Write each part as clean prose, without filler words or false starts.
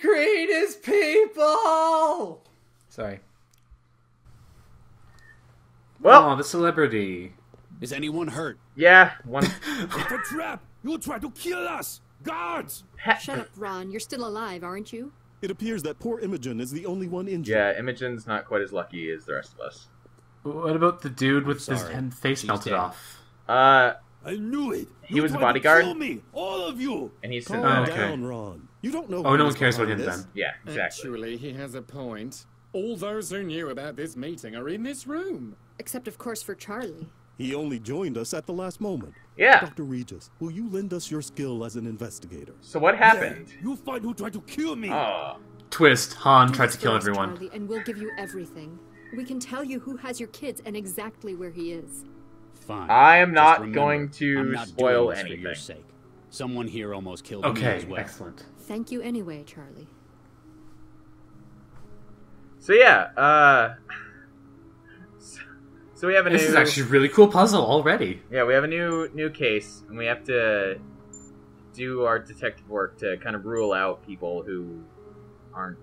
greatest people! Sorry. Well, oh, the celebrity. Is anyone hurt? Yeah, one. It's a trap! You'll try to kill us! Guards! Shut up, Ron. You're still alive, aren't you? It appears that poor Imogen is the only one injured. Yeah, Imogen's not quite as lucky as the rest of us. What about the dude with his face melted off? I knew it! He was a bodyguard? Kill me! All of you! And he's Calm okay. down, Ron. You don't know. Oh, no one cares about him then. Yeah, exactly. Actually, he has a point. All those who knew about this meeting are in this room. Except, of course, for Charlie. He only joined us at the last moment. Yeah. Dr. Regis, will you lend us your skill as an investigator? So what happened? Yeah, you find who tried to kill me! Oh. Twist, Han Do tried this to kill for us, everyone. Charlie, and we'll give you everything. We can tell you who has your kids and exactly where he is. Fine. I am Just not remember, going I'm to not spoil doing this anything. For your sake. Someone here almost killed me Okay, as well. excellent. Thank you anyway, Charlie. So yeah, so we have a This new... is actually a really cool puzzle already. Yeah, we have a new case, and we have to do our detective work to kind of rule out people who aren't,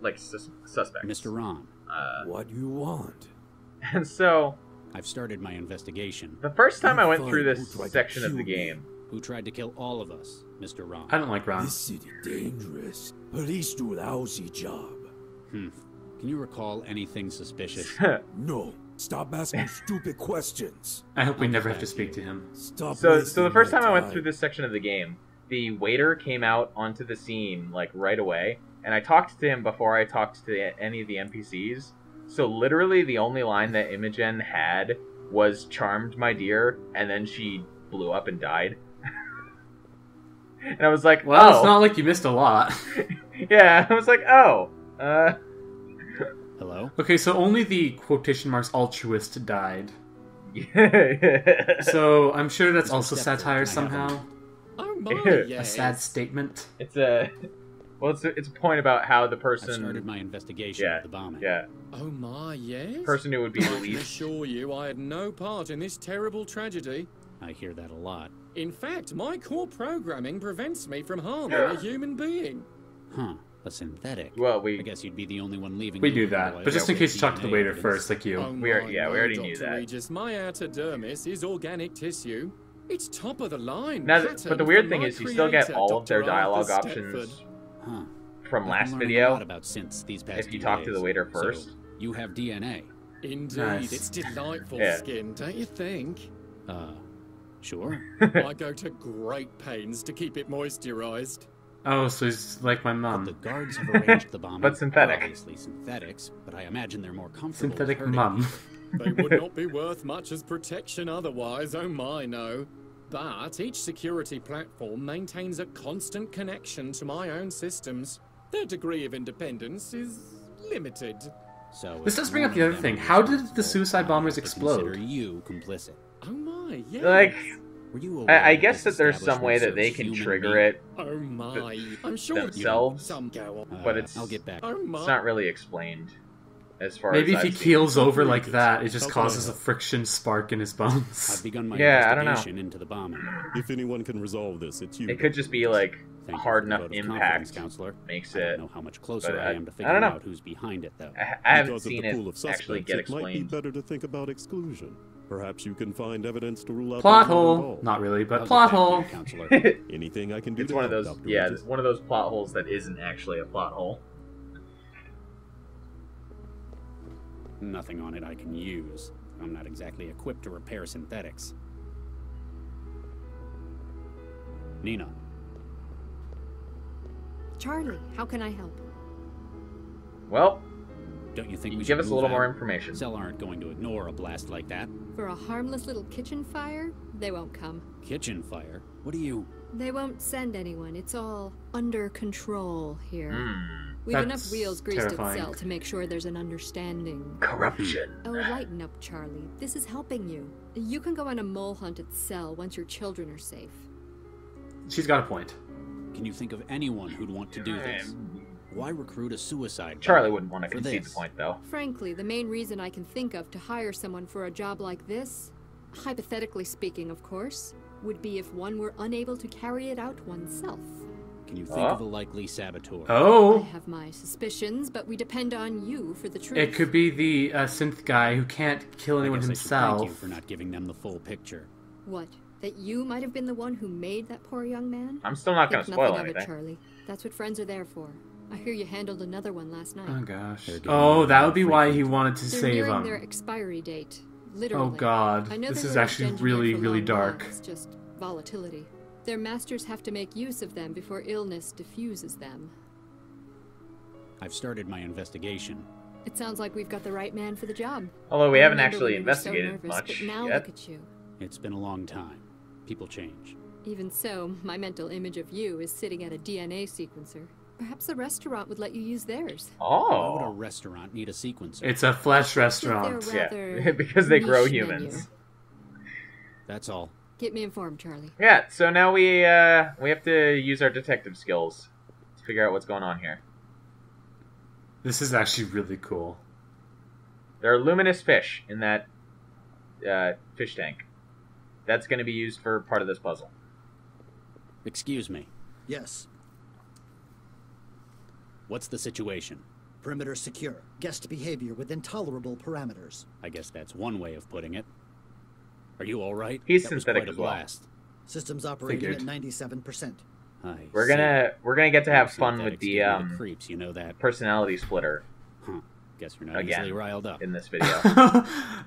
like suspects. Mr. Ron, What do you want? And so, I've started my investigation. the first time I went Fine, through who this tried to section of kill the me? game, Who tried to kill all of us, Mr. Ron? I don't like Ron. This city dangerous. Police do a lousy job. Can you recall anything suspicious? No. Stop asking stupid questions. I hope we never have to speak to him. Stop so wasting the first my time I went through this section of the game, the waiter came out onto the scene, like, right away, and I talked to him before I talked to any of the NPCs. So literally the only line that Imogen had was "charmed, my dear," and then she blew up and died. And I was like, Well, oh. it's not like you missed a lot. Yeah, I was like, oh. Hello? Okay, so only the quotation marks altruist died. Yeah. So I'm sure that's Mr. also Stepford, satire can I have somehow. Oh my, A yes. sad statement. It's a point about how the I've person... started my investigation of the bombing. Yeah. Oh my, yes. Person who would be I can released. assure you I had no part in this terrible tragedy. I hear that a lot. In fact, my core programming prevents me from harming a human being. Huh. A synthetic. Well, I guess you'd be the only one leaving. We me, do that, otherwise but just in I'll case you get talk to the DNA waiter evidence. first, like you. Oh we already knew Dr. that. Regis, my outerdermis is organic tissue. It's top of the line. Now, patterned but the weird from thing my is you still get creator, all of their Dr. dialogue Arthur options Stepford. Huh. from I've last been learning video. a lot about synths these past If you few talk to days. the waiter So, first. you have DNA. Indeed, Nice. it's delightful Yeah. skin, don't you think? Sure. I go to great pains to keep it moisturized. Oh, so he's like my But the mum. guards have arranged the bombing. But synthetic. They're obviously synthetics, but I imagine they're more comfortable. with Synthetic hurting. mum. They would not be worth much as protection otherwise, oh my no. But each security platform maintains a constant connection to my own systems. Their degree of independence is limited. So This if does bring up one the of other them thing. is How did the responsible, suicide I bombers have to explode? Consider you complicit. Oh my, yes. Like, Were you aware I that guess this that there's some way that establishment they serves can human trigger beings? it, Oh my, I'm sure themselves? some go on. but it's I'll get back. Oh my. it's not really explained as far Maybe as if he I've seen. keels over like that, it just How can I causes a help? friction spark in his I've bones. begun my Yeah, I don't know. investigation into the bombing. If anyone can resolve this, it's you. It could just be like Thank you hard for the enough vote of confidence, impact counselor. makes I it. don't know how much closer but I am to I don't figuring know. out who's behind it, though. I haven't Because of seen the pool of it actually suspects, get it might be explained. better to think about exclusion. Perhaps you can find evidence to rule out Plot anyone hole. involved. Not really, I'll but get plot back to hole. you, counselor. Anything I can do It's to one of help, those, Dr. yeah, Regis? one of those plot holes that isn't actually a plot hole. Nothing on it I can use. I'm not exactly equipped to repair synthetics. Nina, Charlie, how can I help? Well, don't you think we should give us a move little more out? information. Cell aren't going to ignore a blast like that. For a harmless little kitchen fire? They won't come. Kitchen fire? What do you... They won't send anyone. It's all under control here. We've That's enough wheels greased terrifying. at Cell to make sure there's an understanding. Corruption. Oh, lighten up, Charlie. This is helping you. You can go on a mole hunt at Cell once your children are safe. She's got a point. Can you think of anyone who'd want to do this? Why recruit a suicide Charlie bomber wouldn't want to for concede this? the point, though. Frankly, the main reason I can think of to hire someone for a job like this, hypothetically speaking, of course, would be if one were unable to carry it out oneself. Can you think of a likely saboteur? I Oh, have my suspicions, but we depend on you for the truth. it could be the synth guy who can't kill anyone I guess himself. I should thank you for not giving them the full picture. What? That you might have been the one who made that poor young man? I'm still not going to Think spoil nothing of it, anything. Charlie. That's what friends are there for. I hear you handled another one last night. Oh gosh. They're getting Oh, that more would be why he frequent. wanted to They're save nearing him. their expiry date. Literally. Oh god, I know this they is were actually engineered really, for really long dark. lives, just volatility. Their masters have to make use of them before illness diffuses them. I've started my investigation. It sounds like we've got the right man for the job. Although we I haven't remember actually when we were so investigated nervous, much but now yet. look at you. It's been a long time. People change. Even so, my mental image of you is sitting at a DNA sequencer. Perhaps the restaurant would let you use theirs. Why would a Oh. restaurant need a sequencer? It's a flesh With restaurant. their rather Yeah, because they grow niche humans. menu. That's all. Keep me informed, Charlie. Yeah, so now we have to use our detective skills to figure out what's going on here. This is actually really cool. There are luminous fish in that fish tank. That's going to be used for part of this puzzle. Excuse me. Yes. What's the situation? Perimeter secure. Guest behavior with intolerable parameters. I guess that's one way of putting it. Are you all right? He's That was synthetic quite a as well. blast. Systems operating Figured. at 97%. We're gonna get to have fun with Synthetics the get rid of creeps, you know that. personality splitter Huh. Guess you're not Again. easily riled up. in this video.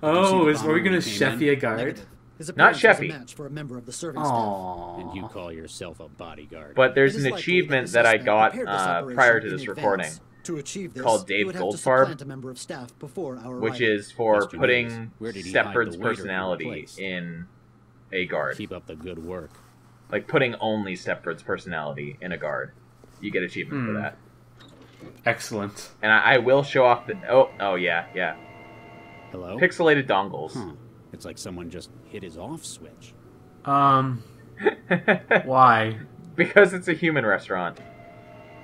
Oh, the is are we bomber gonna when he came in? Sheffy a guard? Negative. His Not appearance was Sheffy. a match for a member of the serving staff. And you Aww. call yourself a bodyguard. But there's It is an likely achievement the that I suspect got prepared this operation prior to in this advance. recording, To achieve this, called Dave you would have to Goldfarb, supplant a member of staff before our which arrival. is for Question putting is, where did he hide Stepford's the waiter he personality replaced? in a guard. Keep up the good work. Like putting only Stepford's personality in a guard. You get achievement for that. Excellent. And I will show off the... Oh yeah. Hello? Pixelated dongles. Huh. It's like someone just hit his off switch. Why? Because it's a human restaurant.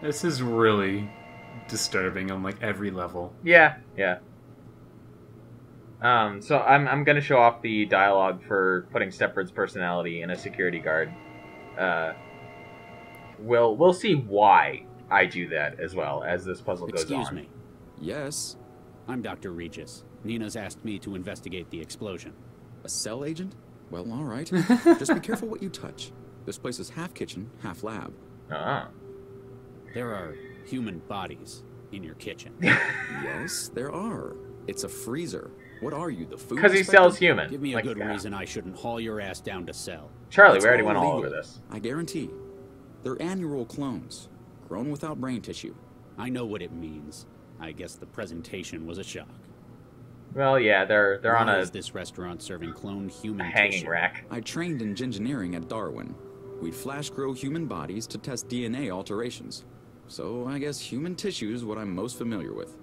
This is really disturbing on like every level. Yeah. So I'm gonna show off the dialogue for putting Stepford's personality in a security guard. We'll see why I do that as well as this puzzle goes on. Excuse me. Yes? I'm Dr. Regis. Nina's asked me to investigate the explosion. A cell agent? Well, all right. Just be careful what you touch. This place is half kitchen, half lab. Ah. There are human bodies in your kitchen. Yes, there are. It's a freezer. What are you, the food Because he inspector? sells human. Give me a Like, good reason I shouldn't haul your ass down to cell. Charlie, It's we already went all legal. over this. I guarantee. They're annual clones, grown without brain tissue. I know what it means. I guess the presentation was a shock. Well, yeah, they're on Why a is this restaurant serving cloned human hanging tissue? rack. I trained in engineering at Darwin. We'd flash grow human bodies to test DNA alterations. So I guess human tissue is what I'm most familiar with.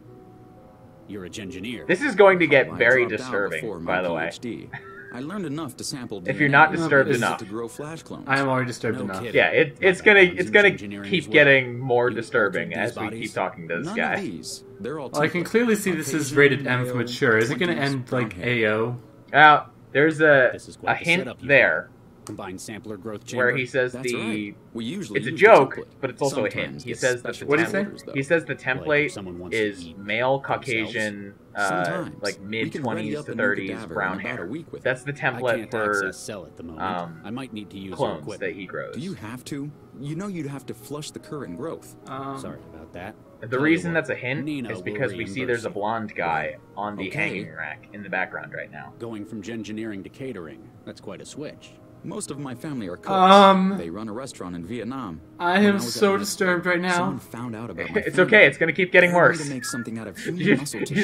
You're a engineer. This is going to get I very dropped out disturbing, before my by the way. PhD. I learned enough to sample DNA If you're not and disturbed use it enough. to grow flash clones. I am already disturbed No enough. kidding. Yeah, it's My gonna background's in keep engineering as well. getting more You disturbing altered as these we bodies? keep talking to this None guy. of these. They're all Well, I can template. clearly see this is Caucasian, rated M for male, mature. Is it going to 20s, end like brown hair. AO? There's This is a quite the hint setup you there Combined sampler growth chamber. where he says That's right. We usually it's a use joke, the template. but it's also a hint. Sometimes He with says that the special What did he say? orders, though. he says the Like if template someone wants to is eat male themselves. Caucasian, Sometimes. like We can ready mid-20s up to a new 30s cadaver brown in about hair. a week with That's the I template can't for access cell at the moment. I might need to use your clones equipment. that he grows. Do you have to? You know you'd have to flush the current growth. Sorry about that. The Tell you reason what, that's a hint Nina is will because we see reimburse there's a you. blonde guy on the Okay. hanging rack in the background right now. Going from engineering to catering. That's quite a switch. Most of my family are cooks. They run a restaurant in Vietnam. I When am was at so med disturbed school, right now. Someone found out about my It's family. okay. It's gonna keep getting They wanted worse. to make something out of human You muscle just, tissue.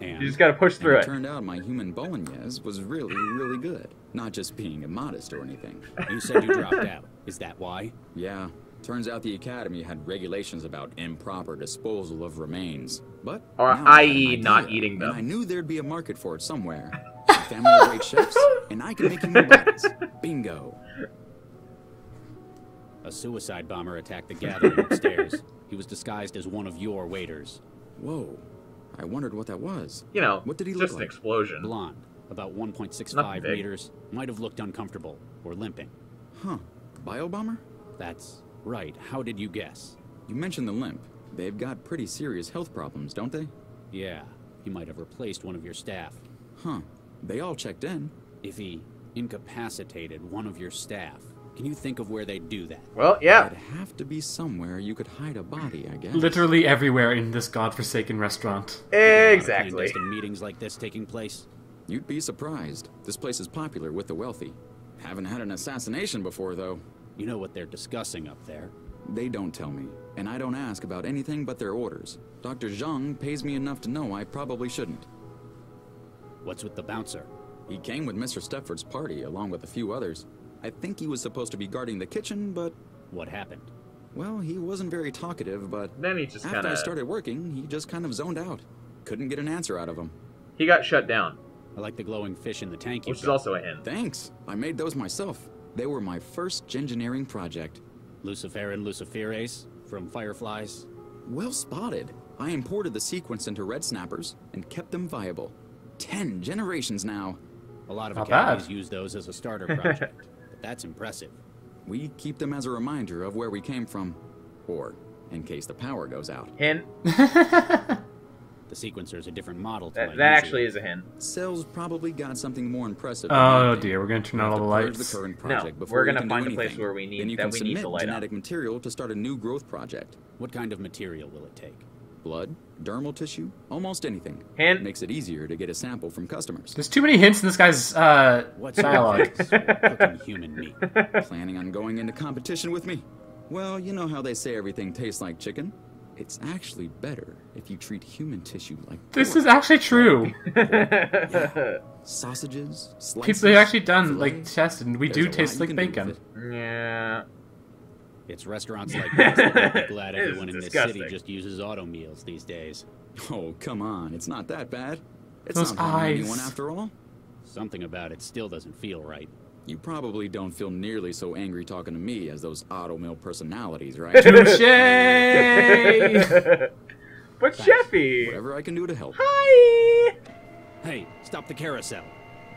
And- you just gotta push And through it it. turned out my human bolognese was really, really good. Not just being immodest or anything. You said you dropped out. Is that why? Yeah. Turns out the academy had regulations about improper disposal of remains. But Or now I had i.e. an not idea, eating them. And I knew there'd be a market for it somewhere. My family are great chefs, and I can make human bodies. Bingo. A suicide bomber attacked the gathering upstairs. He was disguised as one of your waiters. Whoa. I wondered what that was. You know, What did he look just an like? explosion. Blonde. About Nothing 1.65 big. meters. Might have looked uncomfortable or limping. Huh. Biobomber? That's right. How did you guess? You mentioned the limp. They've got pretty serious health problems, don't they? Yeah, he might have replaced one of your staff. Huh. They all checked in. If he incapacitated one of your staff, can you think of where they'd do that? Well, yeah. It'd have to be somewhere you could hide a body, I guess. Literally everywhere in this godforsaken restaurant. Exactly. Clandestine meetings like this taking place? You'd be surprised. This place is popular with the wealthy. Haven't had an assassination before, though. You know what they're discussing up there. They don't tell me, and I don't ask about anything but their orders. Dr. Zhang pays me enough to know I probably shouldn't. What's with the bouncer? He came with Mr. Stepford's party, along with a few others. I think he was supposed to be guarding the kitchen, but... What happened? Well, he wasn't very talkative, but... Then he just after kind I of... started working, he just kind of zoned out. Couldn't get an answer out of him. He got shut down, I like the glowing fish in the tank you which is got. also a hint. Thanks. I made those myself. They were my first engineering project. Lucifer and Luciferase from Fireflies. Well spotted. I imported the sequence into red snappers and kept them viable. 10 generations now. A lot of Not academies bad. use those as a starter project, but that's impressive. We keep them as a reminder of where we came from. Or, in case the power goes out. Hint. The sequencer's a different model to That, my that usual. actually is a hint. Cells probably got something more impressive. than Oh that. dear, we're gonna turn We out have all the to purge lights. The current No, project before we're we gonna can do find a place anything. where we need- Then you that can we need submit the light up. genetic material to start a new growth project. What kind of material will it take? Blood, dermal tissue, almost anything. Hint. Makes it easier to get a sample from customers. There's too many hints in this guy's What's dialogue. cooking human meat? Planning on going into competition with me? Well, you know how they say everything tastes like chicken? It's actually better if you treat human tissue like This pork. is actually true. Sausages, slices, People have actually done filet. like tested, and we There's do a taste lot like you can do bacon. with it. Yeah. It's restaurants like this that make me glad It is everyone in this disgusting. city just uses auto meals these days. Oh, come on. It's not that bad. It's Those not harming eyes. anyone after all. Something about it still doesn't feel right. You probably don't feel nearly so angry talking to me as those auto mill personalities, right? Touche! But Sheffy! Whatever I can do to help. Hi! Hey, stop the carousel.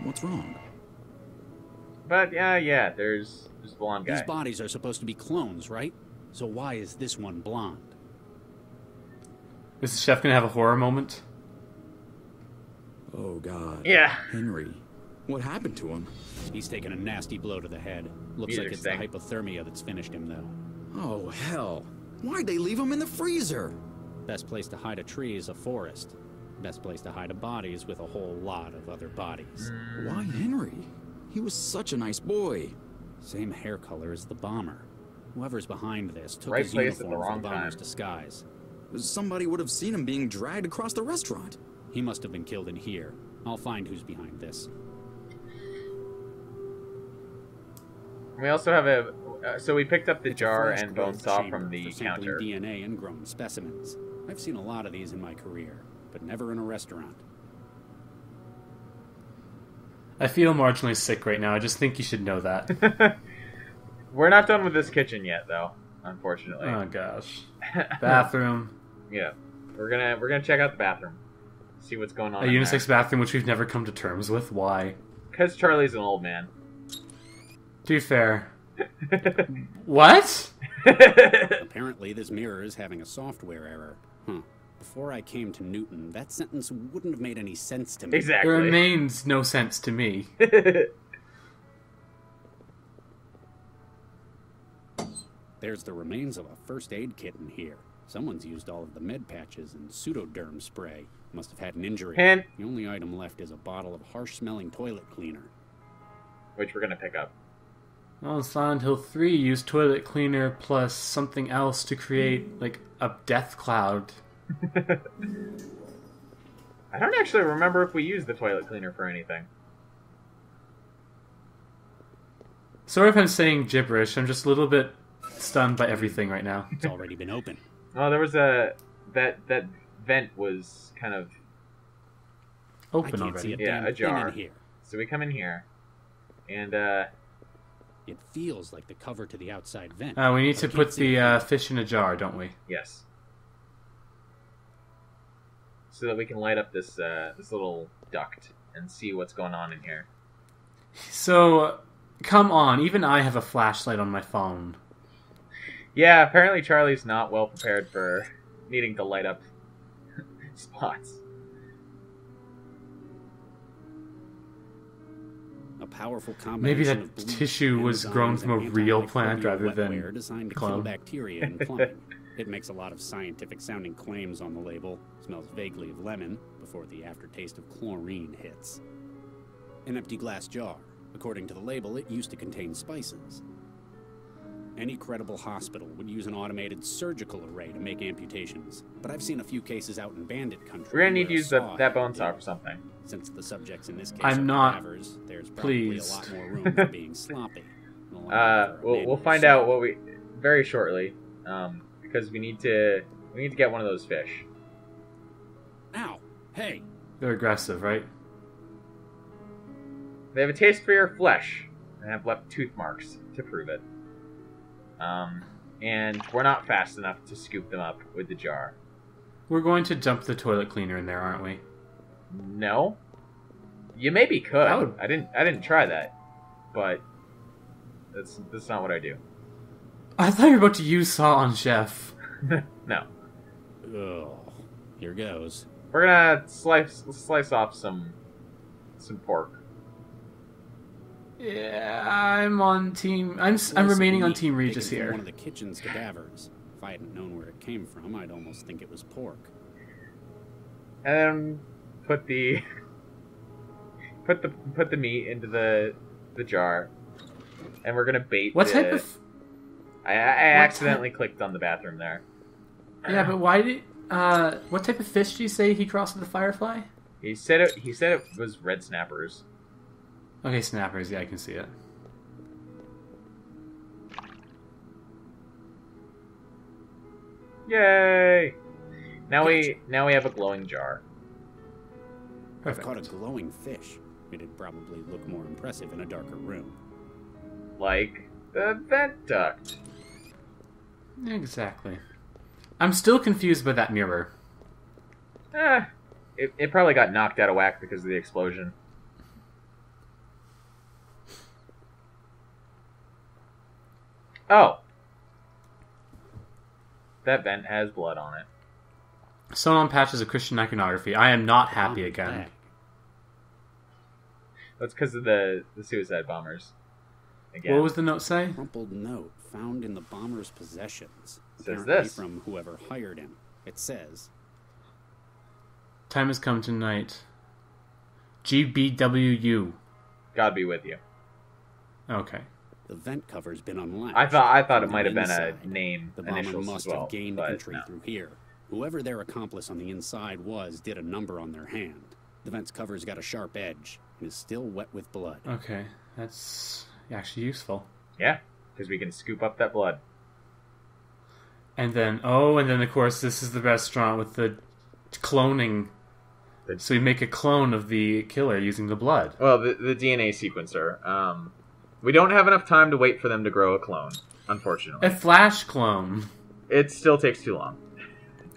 What's wrong? But yeah, there's a blonde guy. These bodies are supposed to be clones, right? So why is this one blonde? Is the chef gonna have a horror moment? Oh, God. Yeah. Henry. What happened to him? He's taken a nasty blow to the head. Looks like it's the hypothermia that's finished him, though. Oh, hell. Why'd they leave him in the freezer? Best place to hide a tree is a forest. Best place to hide a body is with a whole lot of other bodies. Why Henry? He was such a nice boy. Same hair color as the bomber. Whoever's behind this took Right his place at the uniform for wrong the bomber's time. disguise. Somebody would have seen him being dragged across the restaurant. He must have been killed in here. I'll find who's behind this. We also have a... so we picked up the It's a jar flash and growth bone saw chamber from the for sampling counter. DNA and grown specimens. I've seen a lot of these in my career, but never in a restaurant. I feel marginally sick right now. I just think you should know that. We're not done with this kitchen yet, though. Unfortunately. Oh gosh. Bathroom. Yeah, we're gonna check out the bathroom, see what's going on. A unisex bathroom, which we've never come to terms with. Why? Because Charlie's an old man. To be fair. What? Apparently, this mirror is having a software error. Huh. Before I came to Newton, that sentence wouldn't have made any sense to me. It Exactly. remains no sense to me. There's the remains of a first aid kit in here. Someone's used all of the med patches and pseudoderm spray. Must have had an injury. Hint. The only item left is a bottle of harsh-smelling toilet cleaner. Which we're gonna pick up. Well, in Silent Hill 3, use toilet cleaner plus something else to create, like, a death cloud. I don't actually remember if we used the toilet cleaner for anything. Sorry if I'm saying gibberish, I'm just a little bit stunned by everything right now. It's already been open. Oh, there was a... That vent was kind of... I Open can't already. see a Yeah, damn a jar. thing in here. So we come in here, and It feels like the cover to the outside vent. We need but to I can't put see the fish in a jar, don't we? yes. So that we can light up this this little duct. and see what's going on in here. So, come on. Even I have a flashlight on my phone. Yeah, apparently Charlie's not well prepared for needing to light up spots. A powerful combination Maybe that of bleach, tissue was grown from a enzymes, and real plant antimicrobial rather than wetware designed to clone. kill bacteria and plumbing. It makes a lot of scientific-sounding claims on the label. Smells vaguely of lemon before the aftertaste of chlorine hits. An empty glass jar. According to the label, it used to contain spices. Any credible hospital would use an automated surgical array to make amputations, but I've seen a few cases out in bandit country. We're gonna need where to a use saw that had bone to saw do for something. it. Since the subjects in this case I'm are not cadavers, there's probably pleased. a lot more room for being sloppy. and a lot more for a We'll find manual out what we very shortly, because we need to get one of those fish. Ow! Hey! They're aggressive, right? They have a taste for your flesh and have left tooth marks to prove it. And we're not fast enough to scoop them up with the jar. We're going to dump the toilet cleaner in there, aren't we? No. You maybe could. That would- I didn't try that, but that's not what I do. I thought you were about to use Saw on Chef. No. Oh, here goes. We're gonna slice off some pork. Yeah, I'm on team. I'm Slice of remaining on meat Team taken Regis from here. One of the kitchen's cadavers. If I hadn't known where it came from, I'd almost think it was pork. And put the put the meat into the jar, and we're gonna bait. What type of? I accidentally clicked on the bathroom there. Yeah, but why did? What type of fish do you say he crossed with the firefly? He said it was red snappers. Okay, snappers. Yeah, I can see it. Yay! Now we have a glowing jar. I've Perfect. caught a glowing fish. It'd probably look more impressive in a darker room. Like the vent duct. Exactly. I'm still confused by that mirror. It probably got knocked out of whack because of the explosion. Oh. That vent has blood on it. Sewn on patches of Christian iconography. I am not happy again. Bag. That's because of the suicide bombers. Again. What was the note say? Crumpled note found in the bomber's possessions. Says Apparently this. from whoever hired him. It says, Time has come tonight. GBWU. God be with you. Okay. the vent cover's been unlatched. I thought From it the might have been a inside, name The bomber initials must as well, have gained but entry no. through here. Whoever their accomplice on the inside was did a number on their hand. The vent's cover's got a sharp edge and is still wet with blood. Okay, that's actually useful. Yeah, because we can scoop up that blood. And then of course this is the restaurant with the cloning. So we make a clone of the killer using the blood. Well, the DNA sequencer. We don't have enough time to wait for them to grow a clone, unfortunately. A flash clone. It still takes too long.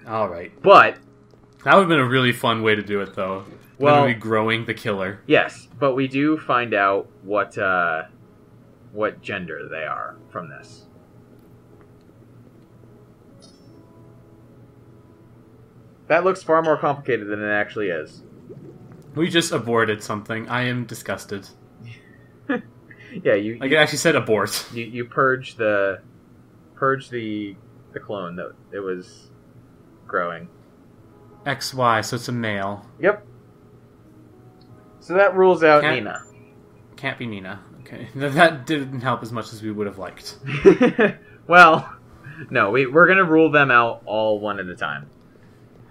Alright. But that would have been a really fun way to do it, though. Well, literally growing the killer. Yes, but we do find out what gender they are from this. That looks far more complicated than it actually is. We just aborted something. I am disgusted. Yeah, you it actually said abort. You purge the clone that it was growing. XY, so it's a male. Yep. So that rules out Nina. Can't be Nina. Okay. That didn't help as much as we would have liked. Well, no, we're going to rule them out all one at a time.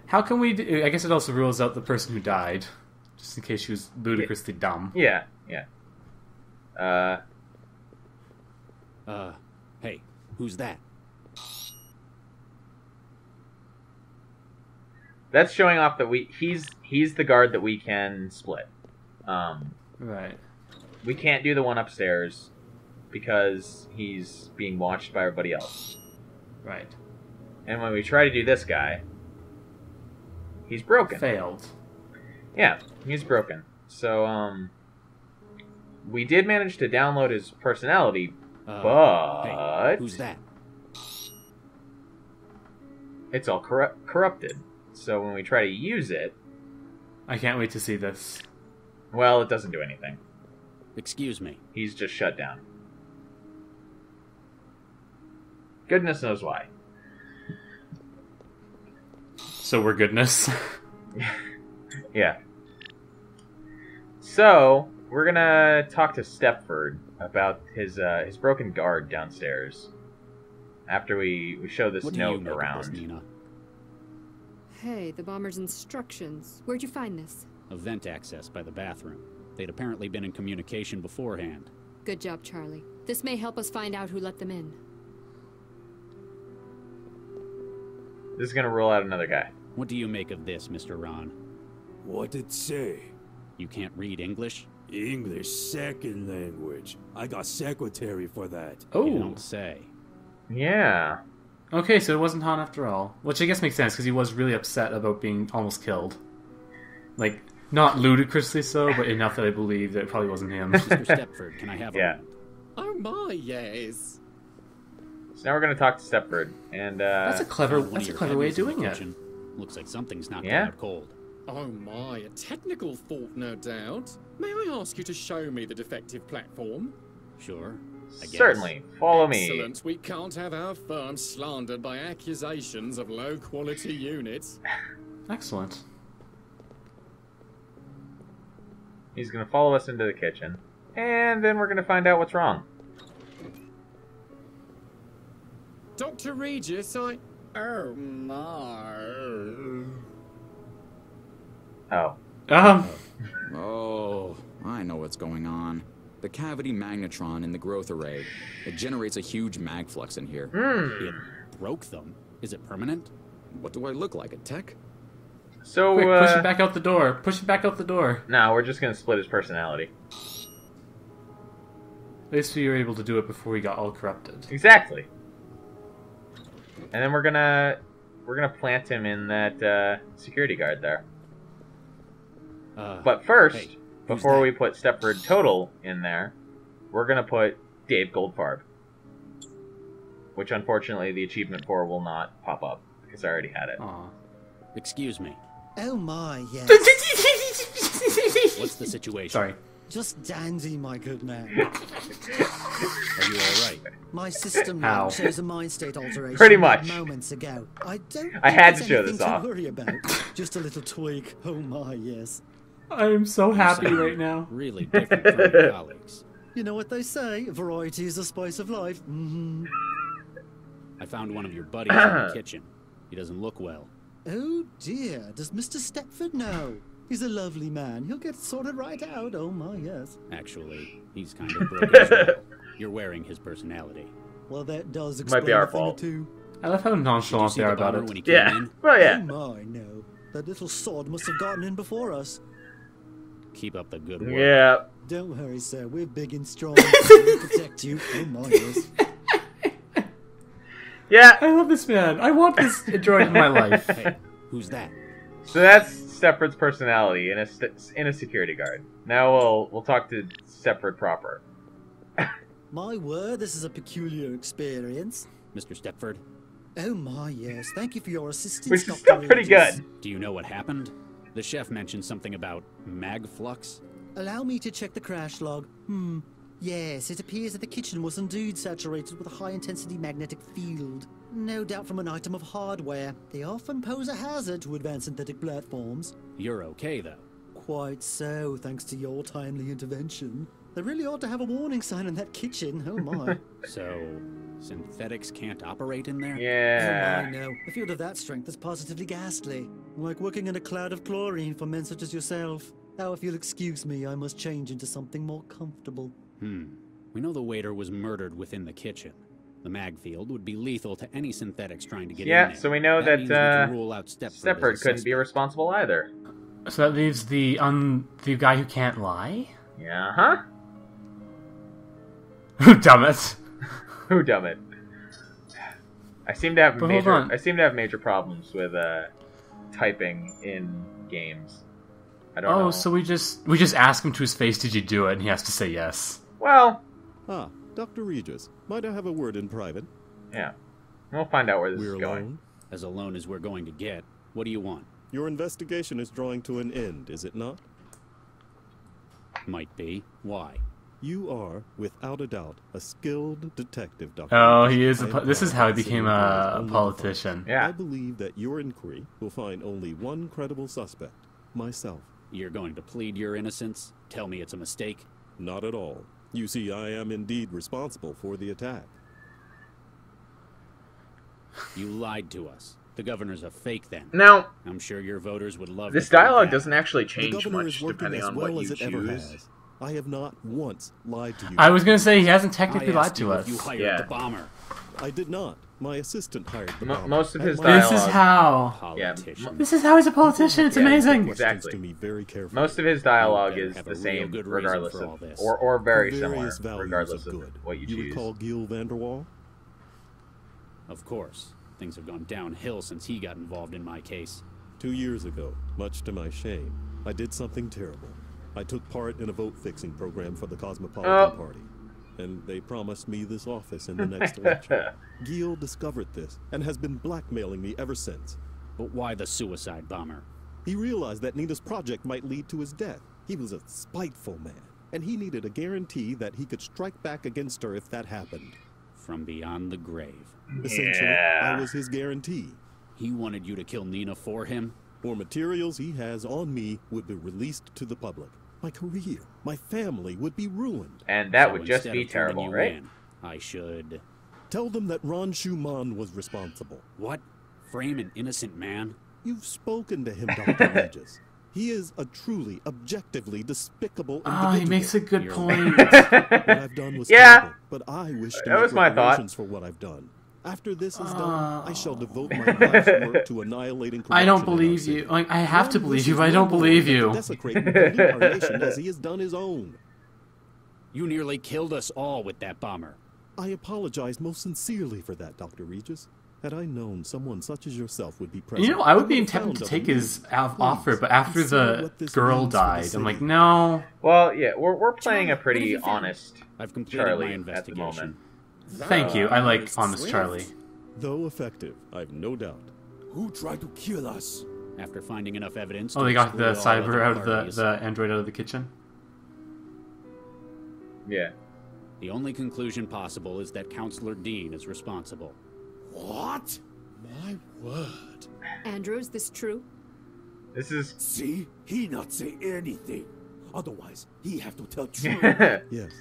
How can we I guess it also rules out the person who died. Just in case she was ludicrously dumb. Yeah. Hey, who's that? That's showing off that he's the guard that we can split. Right. We can't do the one upstairs because he's being watched by everybody else. Right. And when we try to do this guy, he's broken. Failed. Yeah, he's broken. So, we did manage to download his personality, but... Hey, who's that? It's all corrupted. So when we try to use it... I can't wait to see this. Well, it doesn't do anything. Excuse me. He's just shut down. Goodness knows why. So we're goodness. Yeah. So, we're gonna talk to Stepford about his broken guard downstairs. After we show this What do you note make of around. this, Nina? Hey, the bomber's instructions. Where'd you find this? A vent access by the bathroom. They'd apparently been in communication beforehand. Good job, Charlie. This may help us find out who let them in. This is gonna rule out another guy. What do you make of this, Mr. Ron? What it say? You can't read English? English second language. I got secretary for that. You Oh. don't say. Yeah. Okay, so it wasn't Han after all. Which I guess makes sense, because he was really upset about being almost killed. Like, not ludicrously so, but enough that I believe that it probably wasn't him. Mr. Stepford, can I have a Yeah. moment? Oh my, yes. So now we're gonna talk to Stepford, and That's a clever Found one of your way of heavies in the doing it. kitchen. Looks like something's knocking Yeah? out cold. Oh my, a technical fault, no doubt. May I ask you to show me the defective platform? Sure. I guess. certainly follow me. Excellent. We can't have our firm slandered by accusations of low-quality units. Excellent. He's gonna follow us into the kitchen, and then we're gonna find out what's wrong. Dr. Regis, Oh my. Oh. Oh, I know what's going on. The cavity magnetron in the growth array. It generates a huge mag flux in here. It broke them. Is it permanent? What do I look like, a tech? So, Quick, push it back out the door. Push it back out the door. No, we're just gonna split his personality. At least we were able to do it before we got all corrupted. Exactly. And then we're gonna plant him in that security guard there. But first, hey, before that? we put Stepford Total in there, we're gonna put Dave Goldfarb. Which unfortunately the achievement for will not pop up, because I already had it. Aw. Excuse me. Oh my, yes. What's the situation? Sorry. Just dandy, my good man. Are you alright? My system Ow. now shows a mind state alteration Pretty much. moments ago. I don't I think had there's to show anything this off. to worry about. Just a little tweak. Oh my, yes. I am so happy sound right now. Really different from your colleagues. You know what they say, variety is the spice of life. Mm-hmm. I found one of your buddies in the kitchen. He doesn't look well. Oh dear, does Mr. Stepford know? He's a lovely man. He'll get sorted right out. Oh my, yes. Actually, he's kind of broken as well. You're wearing his personality. Well, that does Might explain be our a thing or fault. two. I love how Did you nonchalant see they are the about bomber it. when he came Yeah. in? Well, yeah. Oh my, no. That little sod must have gotten in before us. Keep up the good work. Yeah. Don't worry, sir. We're big and strong. We'll protect you. Oh my, yes. Yeah. I love this man. I want this droid in my life. Hey, who's that? So that's Stepford's personality in a security guard. Now we'll talk to Stepford proper. My word, this is a peculiar experience. Mr. Stepford? Oh my, yes. Thank you for your assistance, Which is Dr. still pretty Regis. good. Do you know what happened? The chef mentioned something about mag flux. Allow me to check the crash log. Yes, it appears that the kitchen was indeed saturated with a high-intensity magnetic field. No doubt from an item of hardware. They often pose a hazard to advanced synthetic platforms. You're okay, though. Quite so, thanks to your timely intervention. They really ought to have a warning sign in that kitchen. Oh my. So, synthetics can't operate in there? Yeah. Oh my, no. A field of that strength is positively ghastly. Like working in a cloud of chlorine for men such as yourself. Now, if you'll excuse me, I must change into something more comfortable. We know the waiter was murdered within the kitchen. The mag field would be lethal to any synthetics trying to get in there. Yeah, so we know means we that can rule out Stepford as a Stepford couldn't be suspect. responsible either. So that leaves the guy who can't lie? Yeah, huh? Damn it. Who dumb it? I seem to have But hold on. major problems with typing in games. I don't know. Oh, so we just ask him to his face, did you do it? And he has to say yes. Well... Ah, Dr. Regis, might I have a word in private? Yeah. We'll find out where this We're is going. alone? As alone as we're going to get. What do you want? Your investigation is drawing to an end, is it not? Might be. Why? You are, without a doubt, a skilled detective, Dr. Oh, Regis. he is. I This is how he became a only the politician. Yeah. I believe that your inquiry will find only one credible suspect, myself. You're going to plead your innocence? Tell me it's a mistake? Not at all. You see, I am indeed responsible for the attack. You lied to us. The governor's a fake then. Now, I'm sure your voters would love this to prove dialogue that. doesn't actually The change governor much is working depending as on well what as you it ever choose. has. I have not once lied to you. I was gonna say he hasn't technically I lied asked to you us. if you hired Yeah. the bomber. I did not. My assistant hired the bomber. Most of his And my- This is dialogue- how. Politician. This is how he's a politician. It's Yeah, amazing. exactly. To me very carefully. Most of his dialogue better is have the a real same, good reason regardless for all of, this. or very For similar, various values regardless of of good. what you You choose. recall Gil Vanderwall? Of course. Things have gone downhill since he got involved in my case. 2 years ago, much to my shame, I did something terrible. I took part in a vote-fixing program for the Cosmopolitan Party, and they promised me this office in the next election. Gil discovered this and has been blackmailing me ever since. But why the suicide bomber? He realized that Nina's project might lead to his death. He was a spiteful man, and he needed a guarantee that he could strike back against her if that happened. From beyond the grave. Essentially, Yeah. I was his guarantee. He wanted you to kill Nina for him? Or materials he has on me would be released to the public. My career, my family would be ruined. And that So would just instead be of turning terrible, you right? in, I should... Tell them that Ron Schumann was responsible. What? Frame an innocent man? You've spoken to him, Dr. Regis. He is a truly, objectively despicable individual. Oh, he makes a good You're point. What I've done was Yeah. terrible, but I wish to That make was my thought. reparations for what I've done. After this is done, I shall devote my life's work to annihilating corruption. I don't in our believe city. you. Like, I have to Ron believe you, wishes but I don't no more believe than to you. desecrate and pollute our nation as he has done his own. You nearly killed us all with that bomber. I apologize most sincerely for that, Dr. Regis. Had I known someone such as yourself would be present, You know, I would be would've tempted found to other take his means. offer, Please, but after consider the what this girl means for the died, I'm like, city. no. Well, yeah, we're playing a Charlie, what have pretty you found? honest I've completed Charlie my at the investigation. moment. Thank you. I like Honest Swift. Charlie. Though effective, I've no doubt. Who tried to kill us? After finding enough evidence Oh, to they got the exclude all cyber other out of parties, the android out of the kitchen. Yeah. the only conclusion possible is that Counselor Dean is responsible. What? My word. Andrew, is this true? This is... See? He not say anything. Otherwise, he have to tell truth. Yes,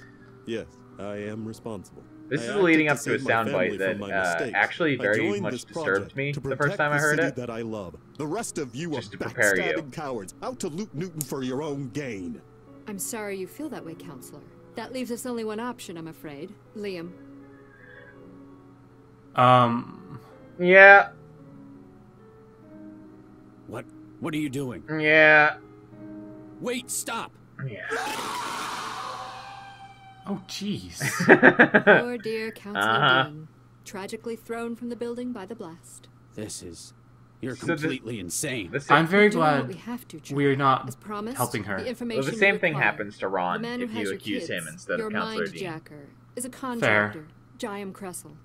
yes, I am responsible. This I is acted leading up to save a my soundbite family that from my mistakes. actually I very joined much this disturbed project me to the first protect time I heard city it. that I love. The rest of you Just are to prepare you. backstabbing cowards, out to loot Newton for your own gain. I'm sorry you feel that way, Counselor. That leaves us only one option, I'm afraid. Liam. Yeah, What? What are you doing? yeah, Wait, stop! yeah. Oh, jeez. Poor dear Counselor Uh-huh. Dean. Tragically thrown from the building by the blast. This is... You're So the- completely insane. I'm very We're doing what we glad have to, Charlie. we're not As promised, helping her. The Well, information the same we thing require. happens to The Ron man who if has you your accuse kids, him instead your of Counselor mind Dean. jacker, is a contractor, Jayam Kressel.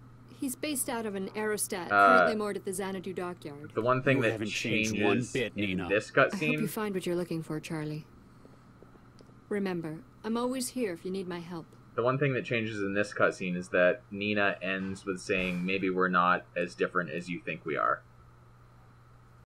He's based out of an aerostat currently moored at the Xanadu dockyard. The one thing You that haven't changes changed one bit, in Nina. this I hope you cutscene, find what you're looking for, Charlie. Remember, I'm always here if you need my help. the one thing that changes in this cutscene is that Nina ends with saying, "Maybe we're not as different as you think we are."